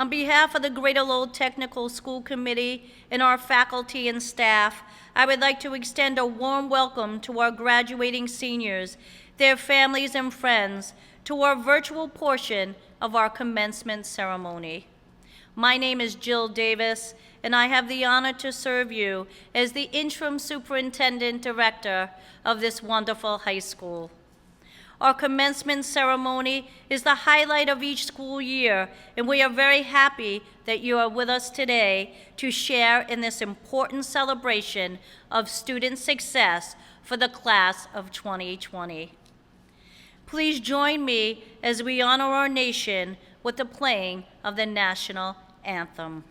On behalf of the Greater Lowell Technical School Committee and our faculty and staff, I would like to extend a warm welcome to our graduating seniors, their families and friends, to our virtual portion of our commencement ceremony. My name is Jill Davis, and I have the honor to serve you as the Interim Superintendent Director of this wonderful high school. Our commencement ceremony is the highlight of each school year, and we are very happy that you are with us today to share in this important celebration of student success for the class of 2020. Please join me as we honor our nation with the playing of the national anthem.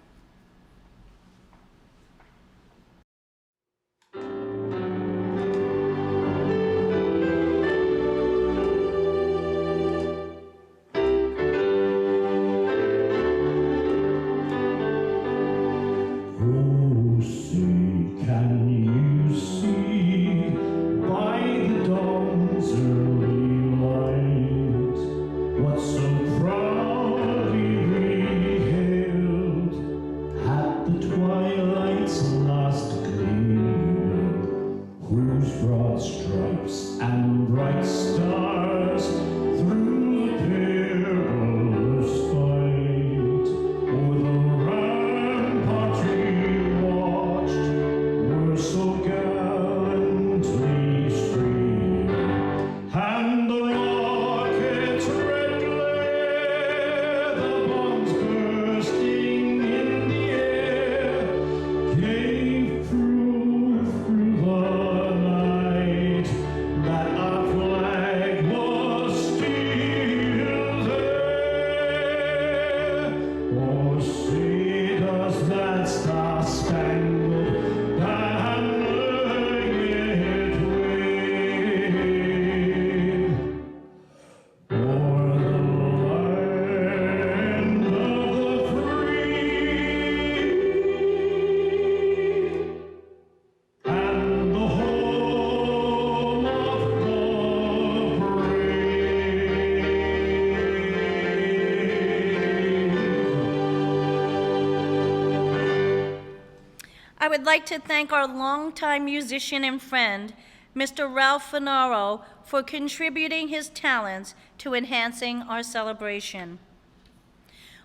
I would like to thank our longtime musician and friend, Mr. Ralph Finaro, for contributing his talents to enhancing our celebration.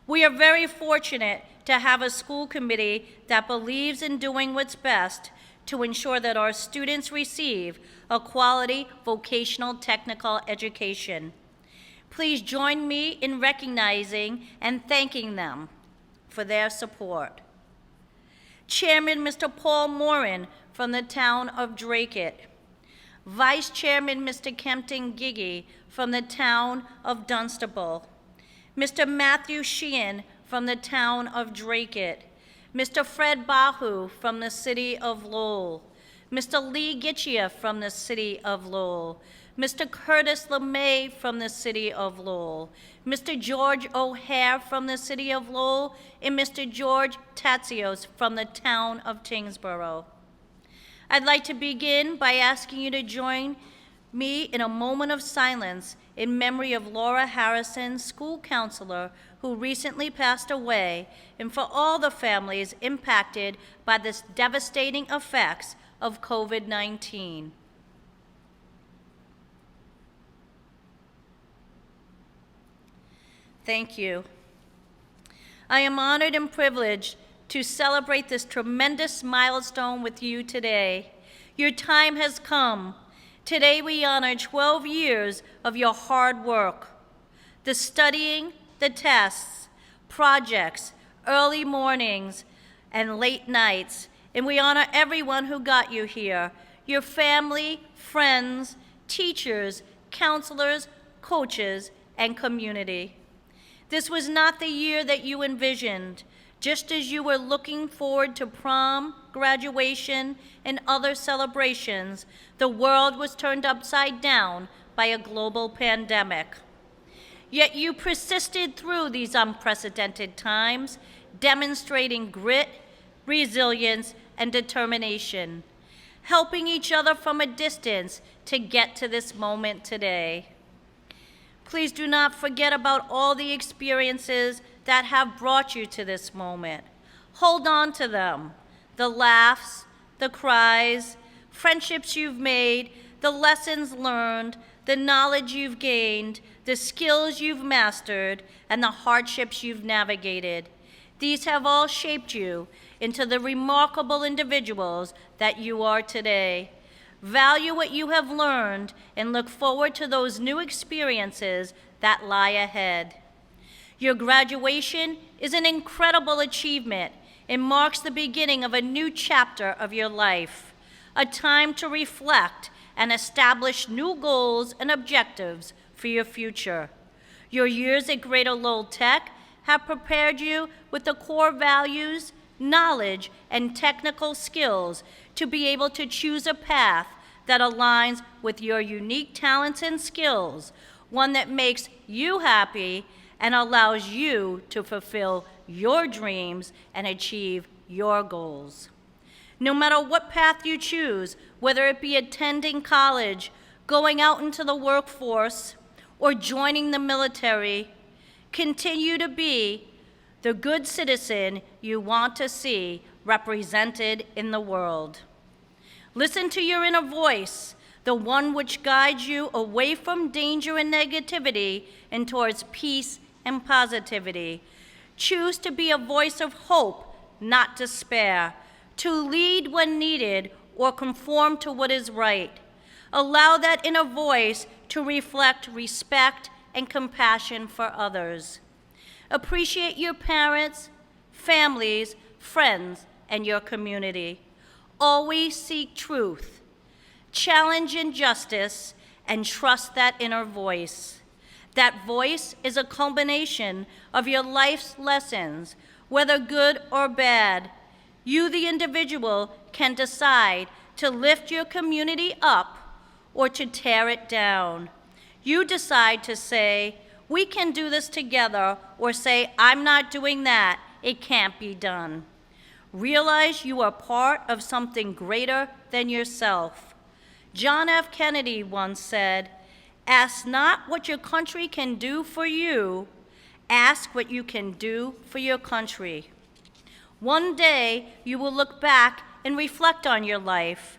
We are very fortunate to have a school committee that believes in doing what's best to ensure that our students receive a quality vocational technical education. Please join me in recognizing and thanking them for their support. Chairman Mr. Paul Morin from the town of Dracut. Vice Chairman Mr. Kempton Giggy from the town of Dunstable. Mr. Matthew Sheehan from the town of Dracut. Mr. Fred Bahu from the city of Lowell. Mr. Lee Gitchia from the city of Lowell. Mr. Curtis LeMay from the city of Lowell. Mr. George O'Hare from the city of Lowell, and Mr. George Tatsios from the town of Tingsboro. I'd like to begin by asking you to join me in a moment of silence in memory of Laura Harrison, school counselor who recently passed away, and for all the families impacted by the devastating effects of COVID-19. Thank you. I am honored and privileged to celebrate this tremendous milestone with you today. Your time has come. Today we honor 12 years of your hard work, the studying, the tests, projects, early mornings, and late nights, and we honor everyone who got you here, your family, friends, teachers, counselors, coaches, and community. This was not the year that you envisioned. Just as you were looking forward to prom, graduation, and other celebrations, the world was turned upside down by a global pandemic. Yet you persisted through these unprecedented times, demonstrating grit, resilience, and determination, helping each other from a distance to get to this moment today. Please do not forget about all the experiences that have brought you to this moment. Hold on to them. The laughs, the cries, friendships you've made, the lessons learned, the knowledge you've gained, the skills you've mastered, and the hardships you've navigated. These have all shaped you into the remarkable individuals that you are today. Value what you have learned and look forward to those new experiences that lie ahead. Your graduation is an incredible achievement and marks the beginning of a new chapter of your life, a time to reflect and establish new goals and objectives for your future. Your years at Greater Lowell Tech have prepared you with the core values, knowledge, and technical skills to be able to choose a path that aligns with your unique talents and skills, one that makes you happy and allows you to fulfill your dreams and achieve your goals. No matter what path you choose, whether it be attending college, going out into the workforce, or joining the military, continue to be the good citizen you want to see represented in the world. Listen to your inner voice, the one which guides you away from danger and negativity and towards peace and positivity. Choose to be a voice of hope, not despair, to lead when needed or conform to what is right. Allow that inner voice to reflect respect and compassion for others. Appreciate your parents, families, friends, and your community. Always seek truth, challenge injustice, and trust that inner voice. That voice is a culmination of your life's lessons, whether good or bad. You, the individual, can decide to lift your community up or to tear it down. You decide to say, "We can do this together," or say, "I'm not doing that, it can't be done." Realize you are part of something greater than yourself. John F. Kennedy once said, "Ask not what your country can do for you, ask what you can do for your country." One day, you will look back and reflect on your life,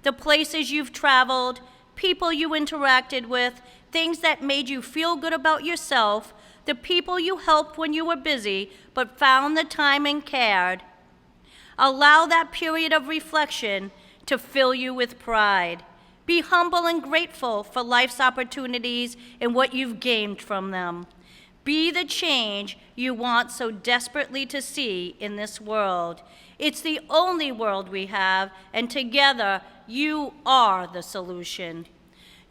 the places you've traveled, people you interacted with, things that made you feel good about yourself, the people you helped when you were busy but found the time and cared. Allow that period of reflection to fill you with pride. Be humble and grateful for life's opportunities and what you've gained from them. Be the change you want so desperately to see in this world. It's the only world we have, and together you are the solution.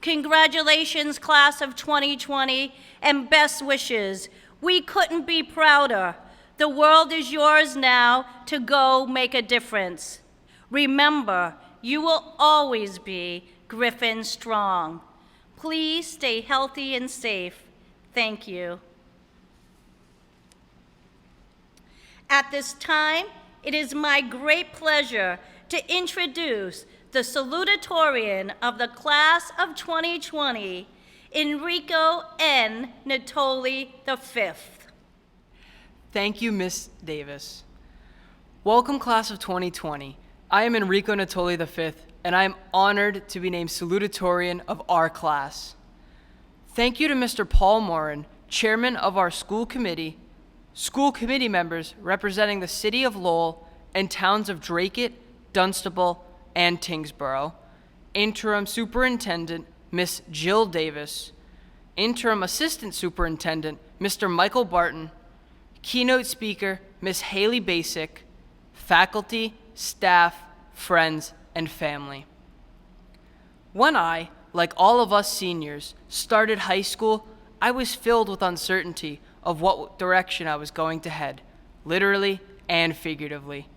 Congratulations, class of 2020, and best wishes. We couldn't be prouder. The world is yours now to go make a difference. Remember, you will always be Griffin Strong. Please stay healthy and safe. Thank you. At this time, it is my great pleasure to introduce the salutatorian of the class of 2020, Enrico N. Natoli V. Thank you, Ms. Davis. Welcome, class of 2020. I am Enrico Natoli V, and I am honored to be named salutatorian of our class. Thank you to Mr. Paul Morin, chairman of our school committee members representing the city of Lowell and towns of Dracut, Dunstable, and Tingsboro, interim superintendent, Miss Jill Davis, interim assistant superintendent, Mr. Michael Barton, keynote speaker, Miss Haylee Bacik, faculty, staff, friends, and family. When I, like all of us seniors, started high school, I was filled with uncertainty of what direction I was going to head, literally and figuratively.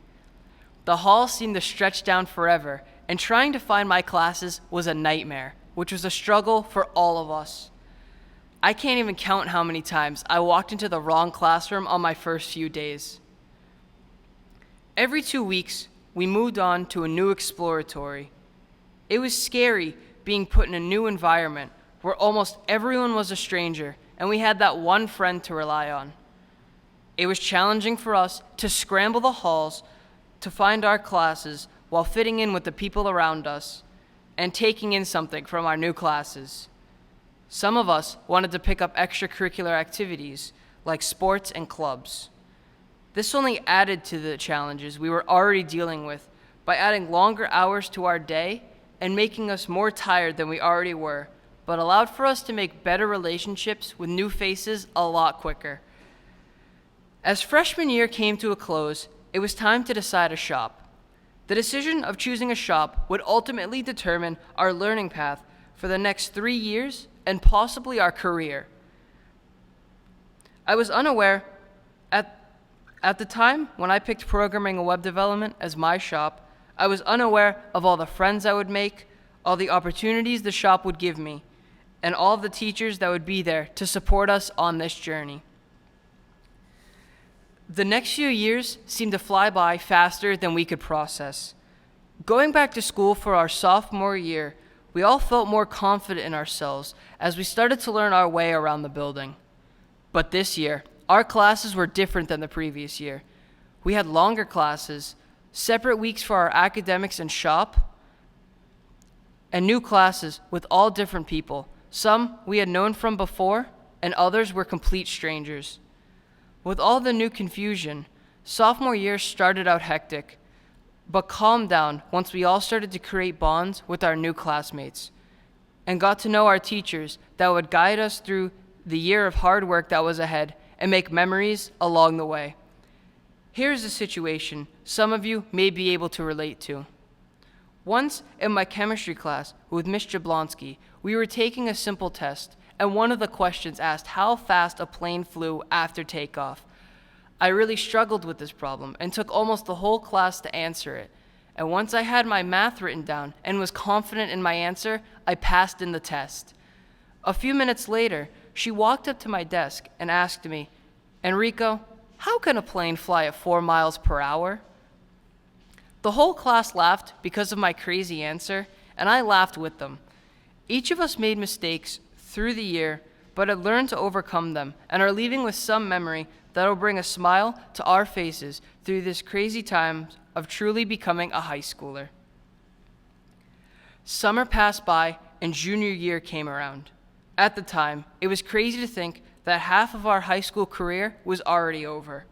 The hall seemed to stretch down forever, and trying to find my classes was a nightmare, which was a struggle for all of us. I can't even count how many times I walked into the wrong classroom on my first few days. Every 2 weeks, we moved on to a new exploratory. It was scary being put in a new environment where almost everyone was a stranger, and we had that one friend to rely on. It was challenging for us to scramble the halls to find our classes while fitting in with the people around us and taking in something from our new classes. Some of us wanted to pick up extracurricular activities like sports and clubs. This only added to the challenges we were already dealing with by adding longer hours to our day and making us more tired than we already were, but allowed for us to make better relationships with new faces a lot quicker. As freshman year came to a close, it was time to decide a shop. The decision of choosing a shop would ultimately determine our learning path for the next 3 years and possibly our career. I was unaware at the time when I picked programming and web development as my shop, I was unaware of all the friends I would make, all the opportunities the shop would give me, and all of the teachers that would be there to support us on this journey. The next few years seemed to fly by faster than we could process. Going back to school for our sophomore year, we all felt more confident in ourselves as we started to learn our way around the building. But this year, our classes were different than the previous year. We had longer classes, separate weeks for our academics and shop, and new classes with all different people. Some we had known from before, and others were complete strangers. With all the new confusion, sophomore year started out hectic, but calmed down once we all started to create bonds with our new classmates and got to know our teachers that would guide us through the year of hard work that was ahead and make memories along the way. Here's a situation some of you may be able to relate to. Once in my chemistry class with Miss Jablonski, we were taking a simple test, and one of the questions asked how fast a plane flew after takeoff. I really struggled with this problem and took almost the whole class to answer it. And once I had my math written down and was confident in my answer, I passed in the test. A few minutes later, she walked up to my desk and asked me, "Enrico, how can a plane fly at 4 miles per hour?" The whole class laughed because of my crazy answer, and I laughed with them. Each of us made mistakes through the year, but had learned to overcome them and are leaving with some memory that will bring a smile to our faces through this crazy time of truly becoming a high schooler. Summer passed by and junior year came around. At the time, it was crazy to think that half of our high school career was already over.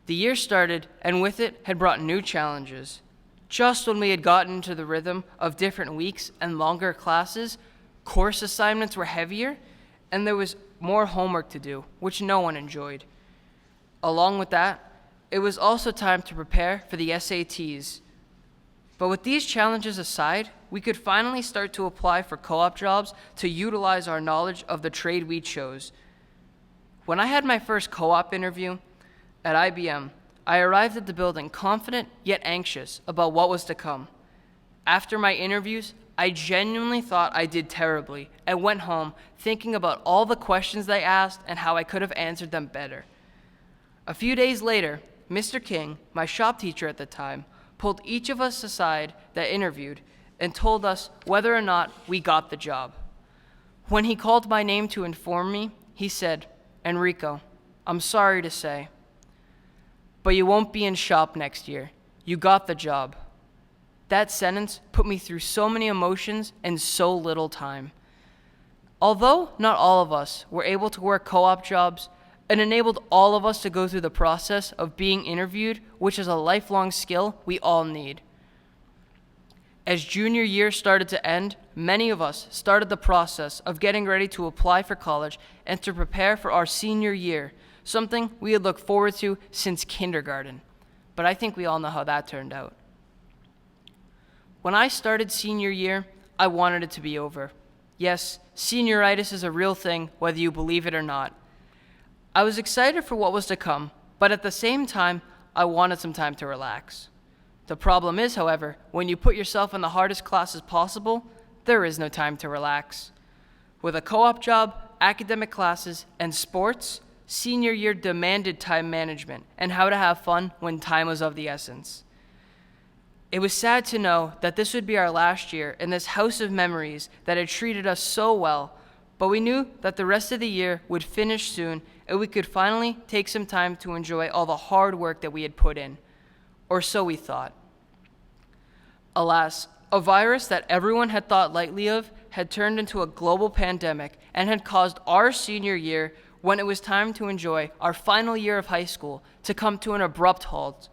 The year started, and with it had brought new challenges. Just when we had gotten into the rhythm of different weeks and longer classes, course assignments were heavier, and there was more homework to do, which no one enjoyed. Along with that, it was also time to prepare for the SATs. But with these challenges aside, we could finally start to apply for co-op jobs to utilize our knowledge of the trade we chose. When I had my first co-op interview at IBM, I arrived at the building confident yet anxious about what was to come. After my interviews, I genuinely thought I did terribly and went home thinking about all the questions they asked and how I could have answered them better. A few days later, Mr. King, my shop teacher at the time, pulled each of us aside that interviewed and told us whether or not we got the job. When he called my name to inform me, he said, "Enrico, I'm sorry to say, but you won't be in shop next year. You got the job." That sentence put me through so many emotions in so little time. Although not all of us were able to work co-op jobs, it enabled all of us to go through the process of being interviewed, which is a lifelong skill we all need. As junior year started to end, many of us started the process of getting ready to apply for college and to prepare for our senior year, something we had looked forward to since kindergarten. But I think we all know how that turned out. When I started senior year, I wanted it to be over. Yes, senioritis is a real thing, whether you believe it or not. I was excited for what was to come, but at the same time, I wanted some time to relax. The problem is, however, when you put yourself in the hardest classes possible, there is no time to relax. With a co-op job, academic classes, and sports, senior year demanded time management and how to have fun when time was of the essence. It was sad to know that this would be our last year in this house of memories that had treated us so well, but we knew that the rest of the year would finish soon and we could finally take some time to enjoy all the hard work that we had put in. Or so we thought. Alas, a virus that everyone had thought lightly of had turned into a global pandemic and had caused our senior year, when it was time to enjoy our final year of high school, to come to an abrupt halt.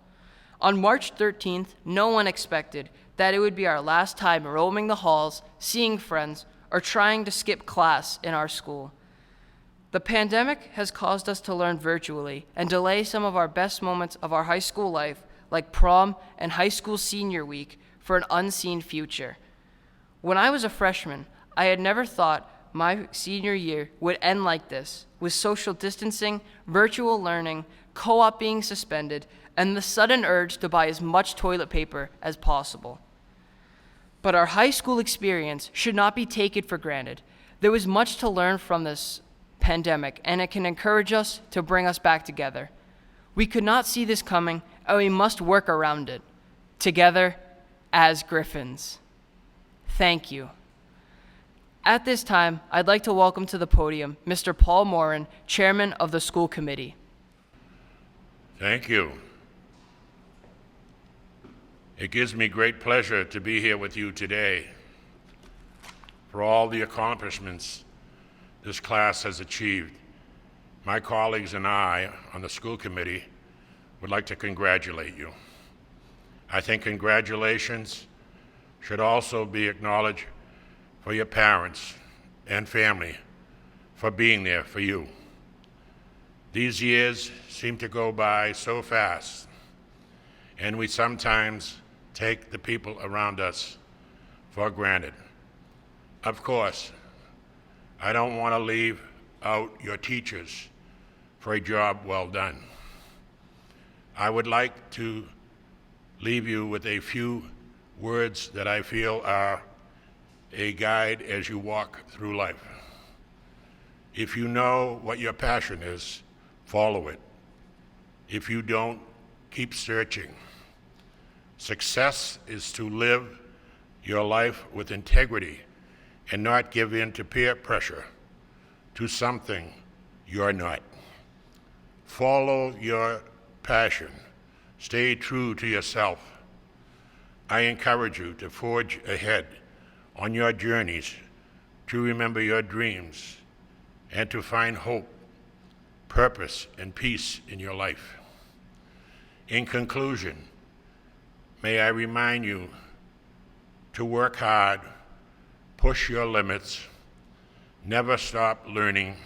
On March 13th, no one expected that it would be our last time roaming the halls, seeing friends, or trying to skip class in our school. The pandemic has caused us to learn virtually and delay some of our best moments of our high school life, like prom and high school senior week, for an unseen future. When I was a freshman, I had never thought my senior year would end like this, with social distancing, virtual learning, co-op being suspended, and the sudden urge to buy as much toilet paper as possible. But our high school experience should not be taken for granted. There was much to learn from this pandemic, and it can encourage us to bring us back together. We could not see this coming, and we must work around it, together as Griffins. Thank you. At this time, I'd like to welcome to the podium Mr. Paul Morin, Chairman of the School Committee. Thank you. It gives me great pleasure to be here with you today. For all the accomplishments this class has achieved, my colleagues and I on the school committee would like to congratulate you. I think congratulations should also be acknowledged for your parents and family for being there for you. These years seem to go by so fast, and we sometimes take the people around us for granted. Of course, I don't want to leave out your teachers for a job well done. I would like to leave you with a few words that I feel are a guide as you walk through life. If you know what your passion is, follow it. If you don't, keep searching. Success is to live your life with integrity and not give in to peer pressure to something you're not. Follow your passion. Stay true to yourself. I encourage you to forge ahead on your journeys, to remember your dreams, and to find hope, purpose, and peace in your life. In conclusion, may I remind you to work hard, push your limits, never stop learning,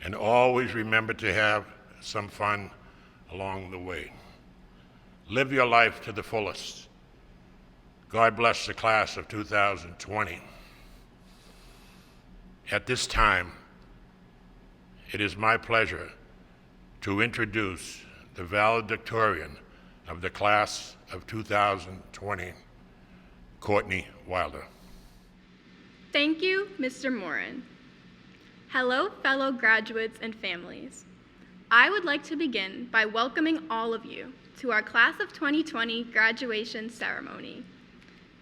and always remember to have some fun along the way. Live your life to the fullest. God bless the class of 2020. At this time, it is my pleasure to introduce the valedictorian of the class of 2020, Courtney Wilder. Thank you, Mr. Morin. Hello, fellow graduates and families. I would like to begin by welcoming all of you to our Class of 2020 graduation ceremony.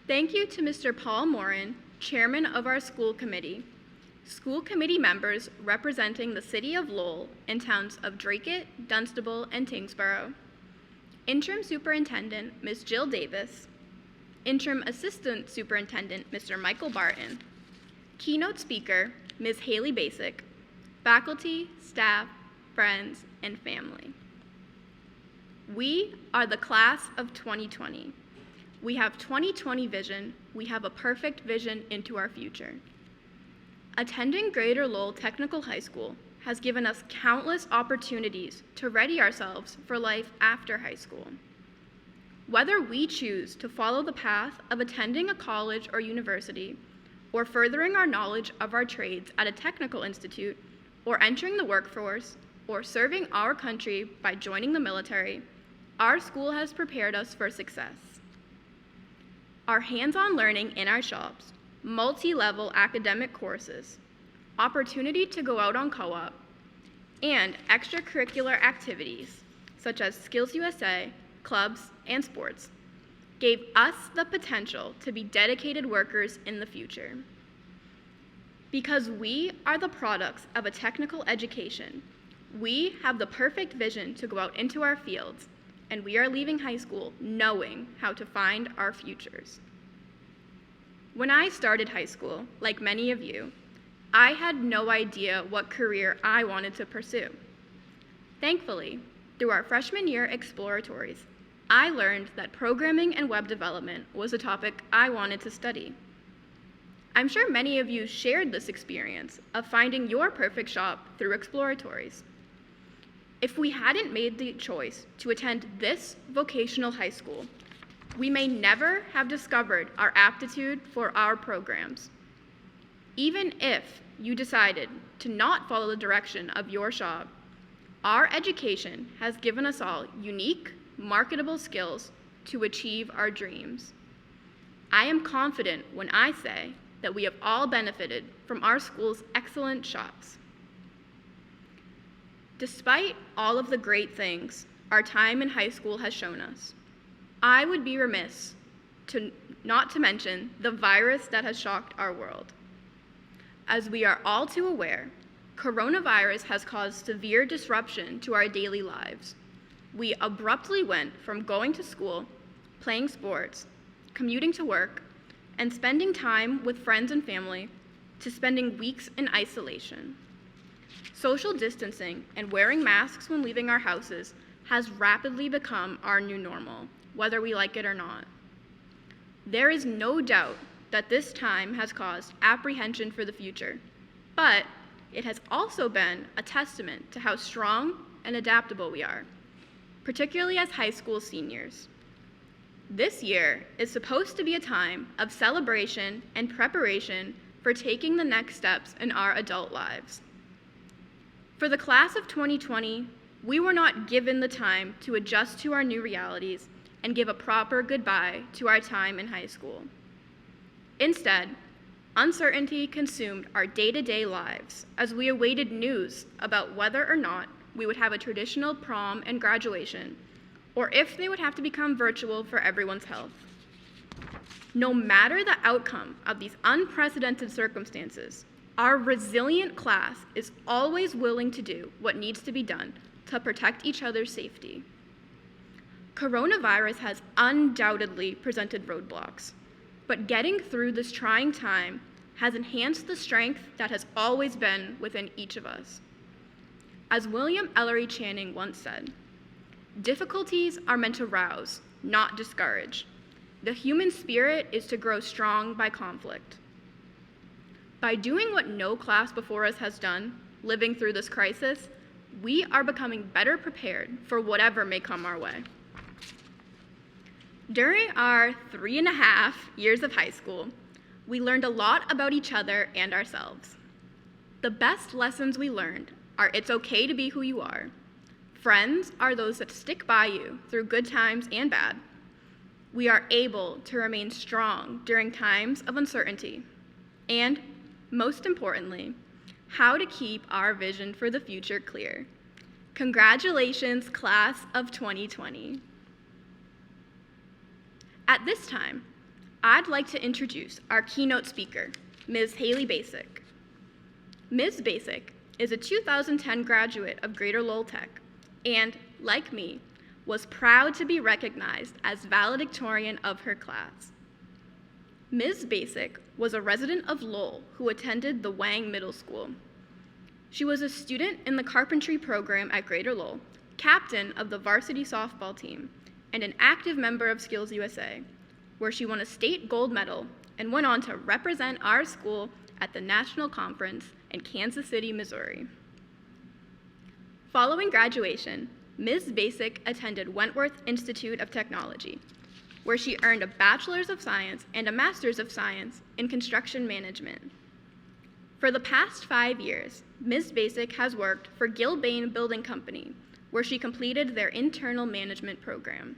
Thank you to Mr. Paul Morin, Chairman of our school committee, school committee members representing the City of Lowell and towns of Dracut, Dunstable, and Tingsboro, Interim Superintendent, Ms. Jill Davis, Interim Assistant Superintendent, Mr. Michael Barton, Keynote Speaker, Ms. Haylee Bacik, faculty, staff, friends, and family. We are the Class of 2020. We have 2020 vision. We have a perfect vision into our future. Attending Greater Lowell Technical High School has given us countless opportunities to ready ourselves for life after high school. Whether we choose to follow the path of attending a college or university, or furthering our knowledge of our trades at a technical institute, or entering the workforce, or serving our country by joining the military, our school has prepared us for success. Our hands-on learning in our shops, multi-level academic courses, opportunity to go out on co-op, and extracurricular activities such as Skills USA, clubs, and sports gave us the potential to be dedicated workers in the future. Because we are the products of a technical education, we have the perfect vision to go out into our fields, and we are leaving high school knowing how to find our futures. When I started high school, like many of you, I had no idea what career I wanted to pursue. Thankfully, through our freshman year exploratories, I learned that programming and web development was a topic I wanted to study. I'm sure many of you shared this experience of finding your perfect shop through exploratories. If we hadn't made the choice to attend this vocational high school, we may never have discovered our aptitude for our programs. Even if you decided to not follow the direction of your shop, our education has given us all unique, marketable skills to achieve our dreams. I am confident when I say that we have all benefited from our school's excellent shops. Despite all of the great things our time in high school has shown us, I would be remiss not to mention the virus that has shocked our world. As we are all too aware, coronavirus has caused severe disruption to our daily lives. We abruptly went from going to school, playing sports, commuting to work, and spending time with friends and family to spending weeks in isolation. Social distancing and wearing masks when leaving our houses has rapidly become our new normal, whether we like it or not. There is no doubt that this time has caused apprehension for the future, but it has also been a testament to how strong and adaptable we are, particularly as high school seniors. This year is supposed to be a time of celebration and preparation for taking the next steps in our adult lives. For the class of 2020, we were not given the time to adjust to our new realities and give a proper goodbye to our time in high school. Instead, uncertainty consumed our day-to-day lives as we awaited news about whether or not we would have a traditional prom and graduation, or if they would have to become virtual for everyone's health. No matter the outcome of these unprecedented circumstances, our resilient class is always willing to do what needs to be done to protect each other's safety. Coronavirus has undoubtedly presented roadblocks, but getting through this trying time has enhanced the strength that has always been within each of us. As William Ellery Channing once said, "Difficulties are meant to rouse, not discourage. The human spirit is to grow strong by conflict." By doing what no class before us has done, living through this crisis, we are becoming better prepared for whatever may come our way. During our 3.5 years of high school, we learned a lot about each other and ourselves. The best lessons we learned are it's okay to be who you are. Friends are those that stick by you through good times and bad. We are able to remain strong during times of uncertainty. And, most importantly, how to keep our vision for the future clear. Congratulations, class of 2020. At this time, I'd like to introduce our keynote speaker, Ms. Haylee Bacik. Ms. Bacik is a 2010 graduate of Greater Lowell Tech and, like me, was proud to be recognized as valedictorian of her class. Ms. Bacik was a resident of Lowell who attended the Wang Middle School. She was a student in the carpentry program at Greater Lowell, captain of the varsity softball team, and an active member of Skills USA, where she won a state gold medal and went on to represent our school at the national conference in Kansas City, Missouri. Following graduation, Ms. Bacik attended Wentworth Institute of Technology, where she earned a Bachelor's of Science and a Master's of Science in Construction Management. For the past 5 years, Ms. Bacik has worked for Gilbane Building Company, where she completed their internal management program.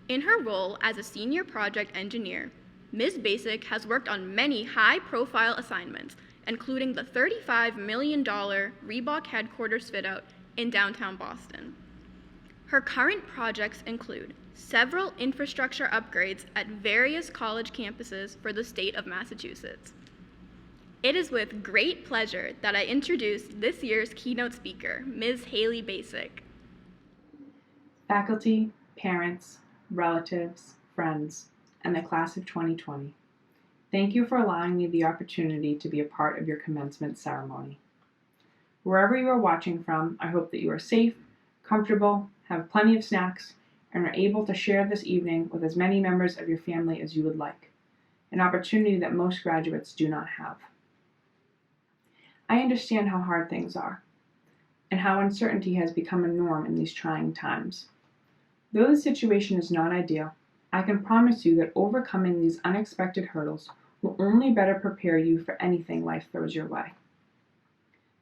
In her role as a senior project engineer, Ms. Bacik has worked on many high-profile assignments, including the $35 million Reebok headquarters fit-out in downtown Boston. Her current projects include several infrastructure upgrades at various college campuses for the state of Massachusetts. It is with great pleasure that I introduce this year's keynote speaker, Ms. Haylee Bacik. Faculty, parents, relatives, friends, and the class of 2020, thank you for allowing me the opportunity to be a part of your commencement ceremony. Wherever you are watching from, I hope that you are safe, comfortable, have plenty of snacks, and are able to share this evening with as many members of your family as you would like, an opportunity that most graduates do not have. I understand how hard things are, and how uncertainty has become a norm in these trying times. Though the situation is not ideal, I can promise you that overcoming these unexpected hurdles will only better prepare you for anything life throws your way.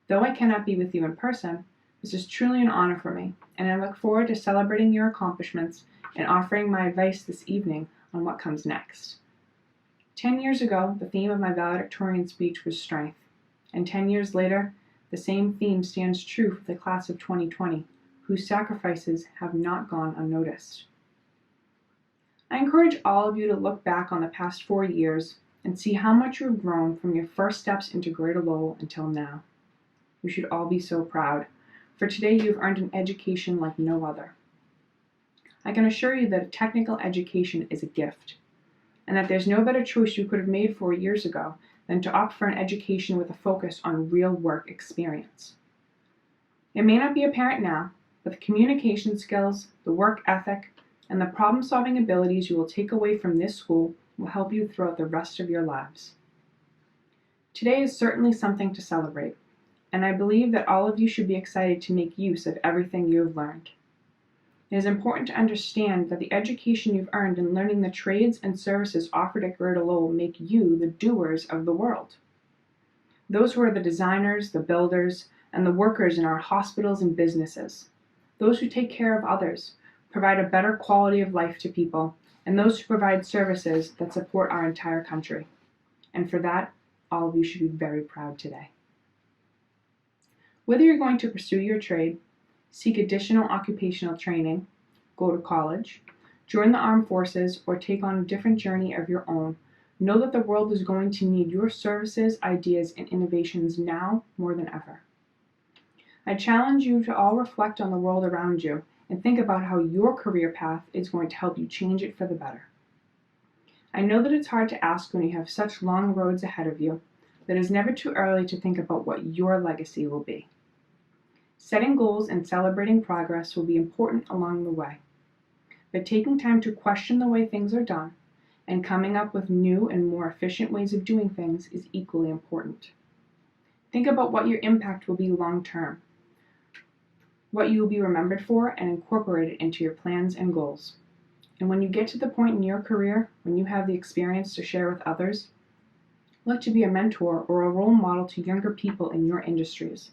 Though I cannot be with you in person, this is truly an honor for me, and I look forward to celebrating your accomplishments and offering my advice this evening on what comes next. 10 years ago, the theme of my valedictorian speech was strength, and 10 years later, the same theme stands true for the class of 2020, whose sacrifices have not gone unnoticed. I encourage all of you to look back on the past 4 years and see how much you have grown from your first steps into Greater Lowell until now. You should all be so proud, for today you have earned an education like no other. I can assure you that a technical education is a gift, and that there's no better choice you could have made 4 years ago than to opt for an education with a focus on real work experience. It may not be apparent now, but the communication skills, the work ethic, and the problem-solving abilities you will take away from this school will help you throughout the rest of your lives. Today is certainly something to celebrate, and I believe that all of you should be excited to make use of everything you have learned. It is important to understand that the education you've earned in learning the trades and services offered at Greater Lowell make you the doers of the world. Those who are the designers, the builders, and the workers in our hospitals and businesses. Those who take care of others, provide a better quality of life to people, and those who provide services that support our entire country. And for that, all of you should be very proud today. Whether you're going to pursue your trade, seek additional occupational training, go to college, join the armed forces, or take on a different journey of your own, know that the world is going to need your services, ideas, and innovations now more than ever. I challenge you to all reflect on the world around you and think about how your career path is going to help you change it for the better. I know that it's hard to ask when you have such long roads ahead of you, but it's never too early to think about what your legacy will be. Setting goals and celebrating progress will be important along the way, but taking time to question the way things are done and coming up with new and more efficient ways of doing things is equally important. Think about what your impact will be long term, what you will be remembered for, and incorporate it into your plans and goals. And when you get to the point in your career when you have the experience to share with others, look to be a mentor or a role model to younger people in your industries.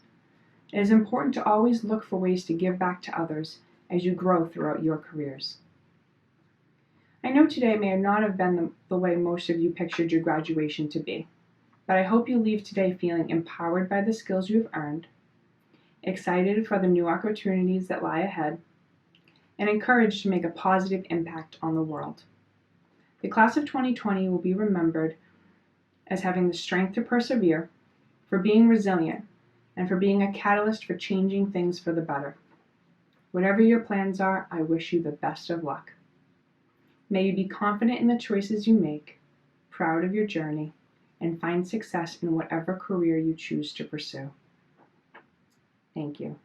It is important to always look for ways to give back to others as you grow throughout your careers. I know today may not have been the way most of you pictured your graduation to be, but I hope you leave today feeling empowered by the skills you have earned, excited for the new opportunities that lie ahead, and encouraged to make a positive impact on the world. The class of 2020 will be remembered as having the strength to persevere, for being resilient, and for being a catalyst for changing things for the better. Whatever your plans are, I wish you the best of luck. May you be confident in the choices you make, proud of your journey, and find success in whatever career you choose to pursue. Thank you.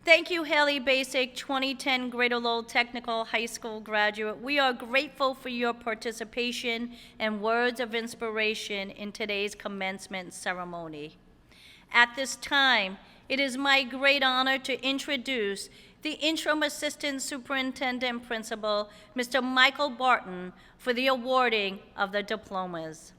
Thank you, Haylee Bacik, 2010 Greater Lowell Technical High School graduate. We are grateful for your participation and words of inspiration in today's commencement ceremony. At this time, it is my great honor to introduce the Interim Assistant Superintendent Principal, Mr. Michael Barton, for the awarding of the diplomas.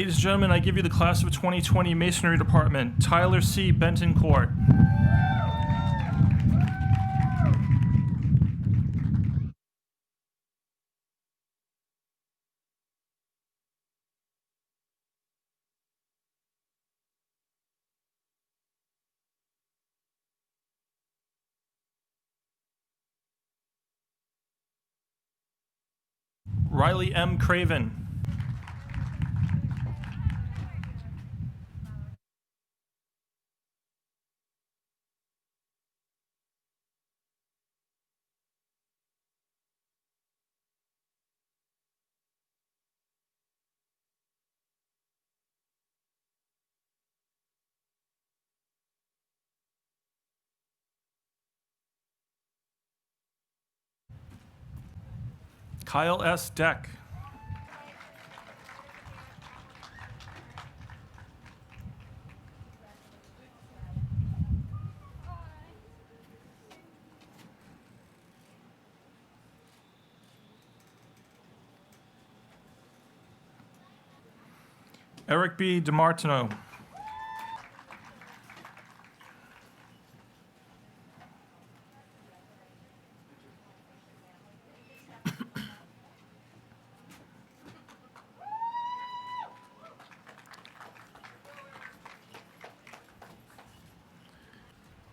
Ladies and gentlemen, I give you the class of 2020 Masonry Department, Tyler C. Bentoncourt. Riley M. Craven. Kyle S. Deck. Eric B. DiMartino.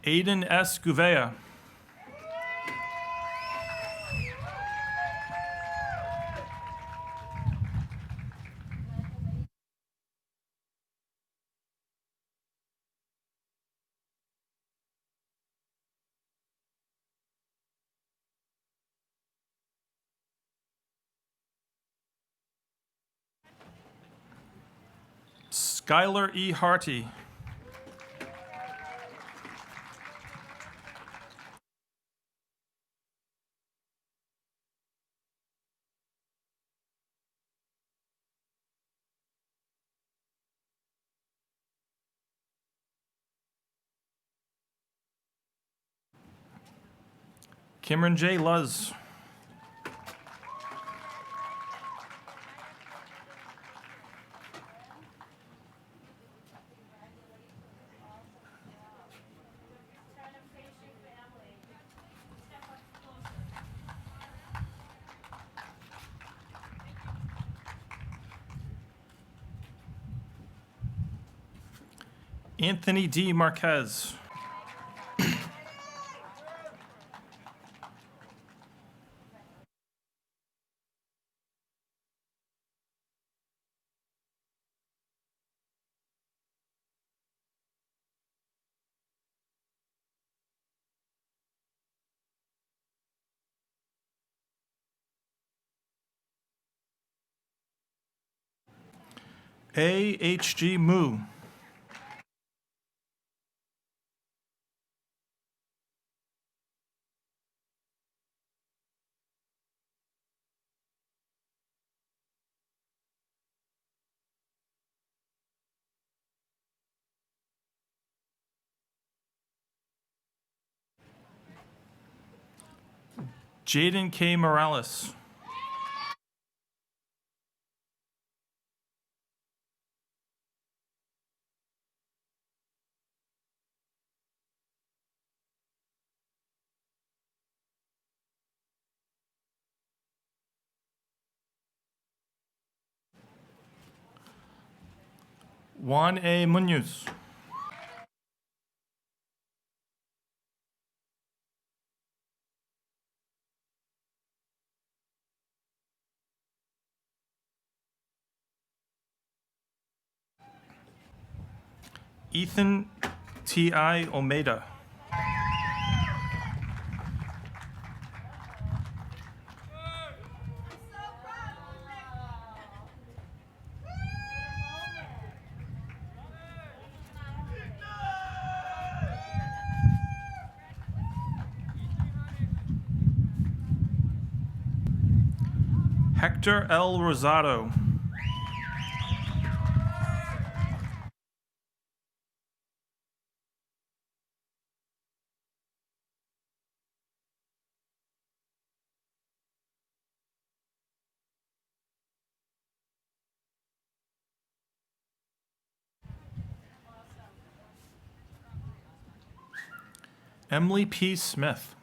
Aiden S. Gouveia. Skylar E. Harty. Cameron J. Luz. Anthony D. Marquez. A. H. G. Moo. Jaden K. Morales. Juan A. Munoz. Ethan T.I. Almeida. Hector L. Rosado. Emily P. Smith.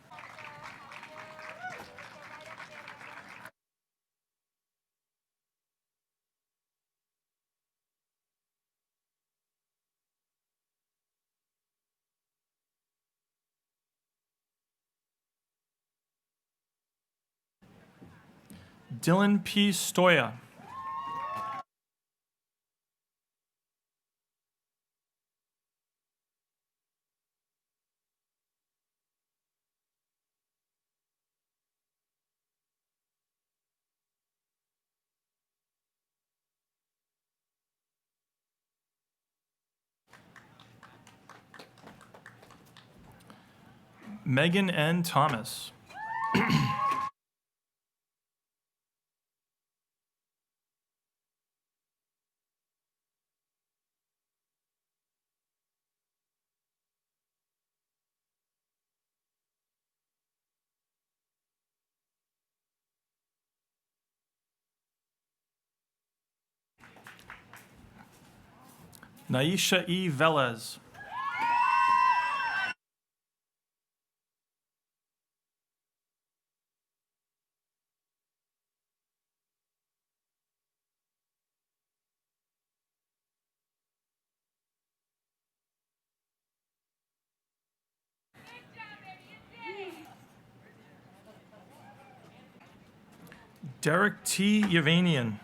Dylan P. Stoya. Megan N. Thomas. Naisha E. Velez. Derek T. Yavanian.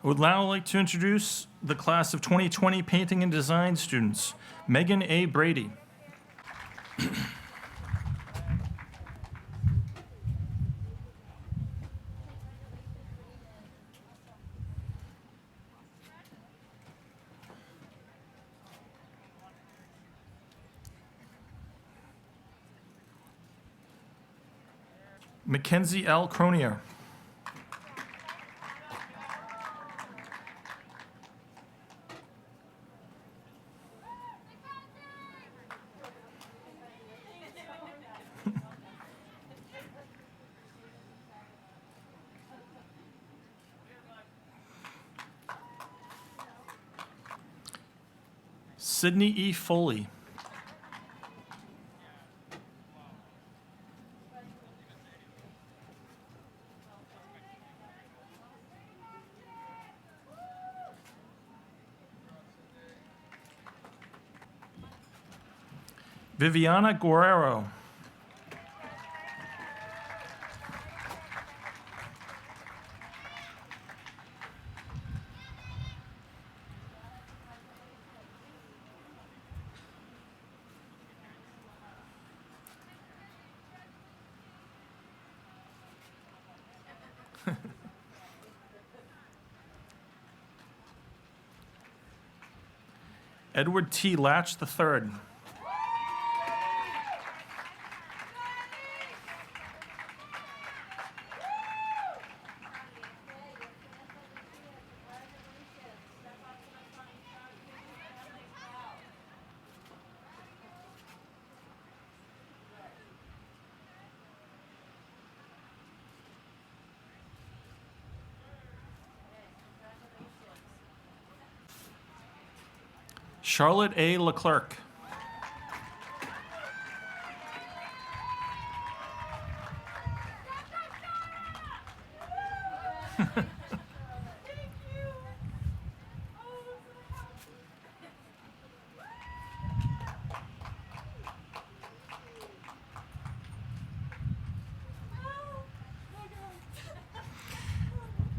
I would now like to introduce the class of 2020 Painting and Design students. Megan A. Brady. Mackenzie L. Cronier. Sydney E. Foley. Viviana Guerrero. Edward T. Latch III. Charlotte A. Leclerc.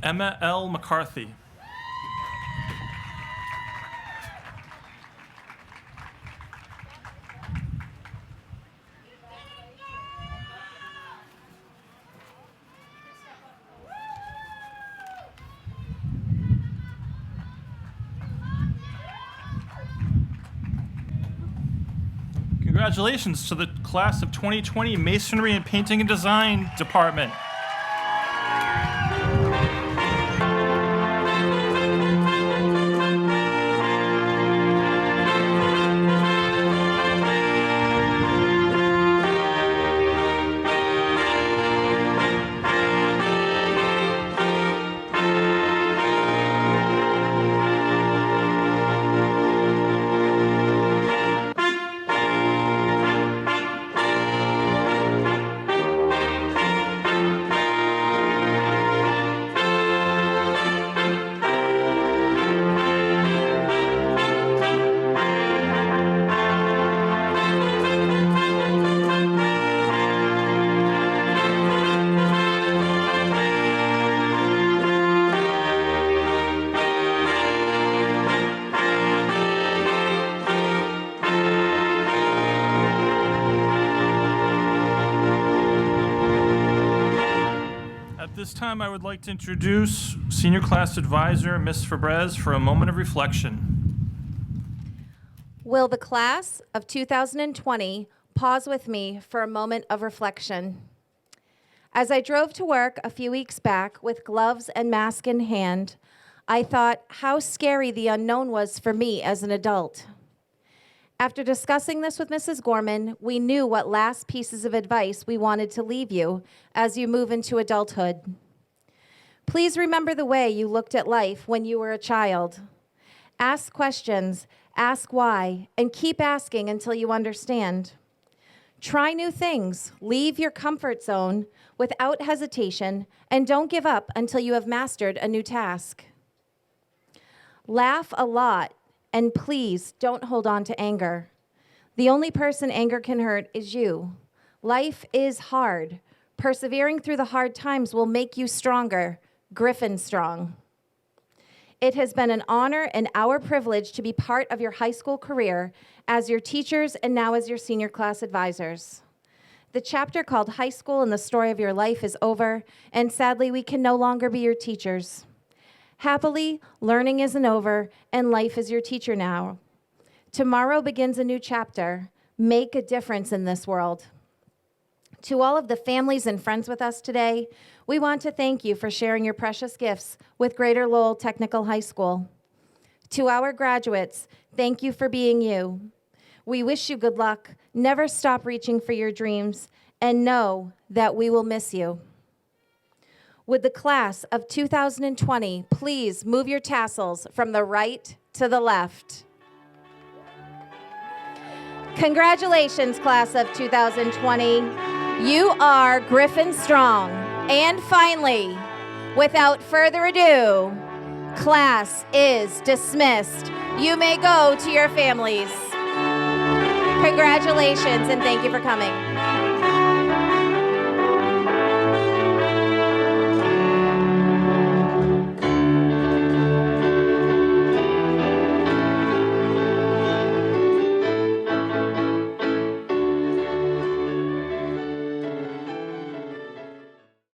Emma L. McCarthy. Congratulations to the class of 2020 Masonry and Painting and Design Department. time, I would like to introduce Senior Class Advisor, Ms. Fabrez, for a moment of reflection. Will the class of 2020 pause with me for a moment of reflection? As I drove to work a few weeks back with gloves and mask in hand, I thought how scary the unknown was for me as an adult. After discussing this with Mrs. Gorman, we knew what last pieces of advice we wanted to leave you as you move into adulthood. Please remember the way you looked at life when you were a child. Ask questions, ask why, and keep asking until you understand. Try new things, leave your comfort zone without hesitation, and don't give up until you have mastered a new task. Laugh a lot, and please don't hold on to anger. The only person anger can hurt is you. Life is hard. Persevering through the hard times will make you stronger, Griffin strong. It has been an honor and our privilege to be part of your high school career as your teachers and now as your senior class advisors. The chapter called High School and the Story of Your Life is over, and sadly, we can no longer be your teachers. Happily, learning isn't over, and life is your teacher now. Tomorrow begins a new chapter. Make a difference in this world. To all of the families and friends with us today, we want to thank you for sharing your precious gifts with Greater Lowell Technical High School. To our graduates, thank you for being you. We wish you good luck, never stop reaching for your dreams, and know that we will miss you. Would the class of 2020 please move your tassels from the right to the left? Congratulations, class of 2020. You are Griffin Strong. And finally, without further ado, class is dismissed. You may go to your families. Congratulations and thank you for coming.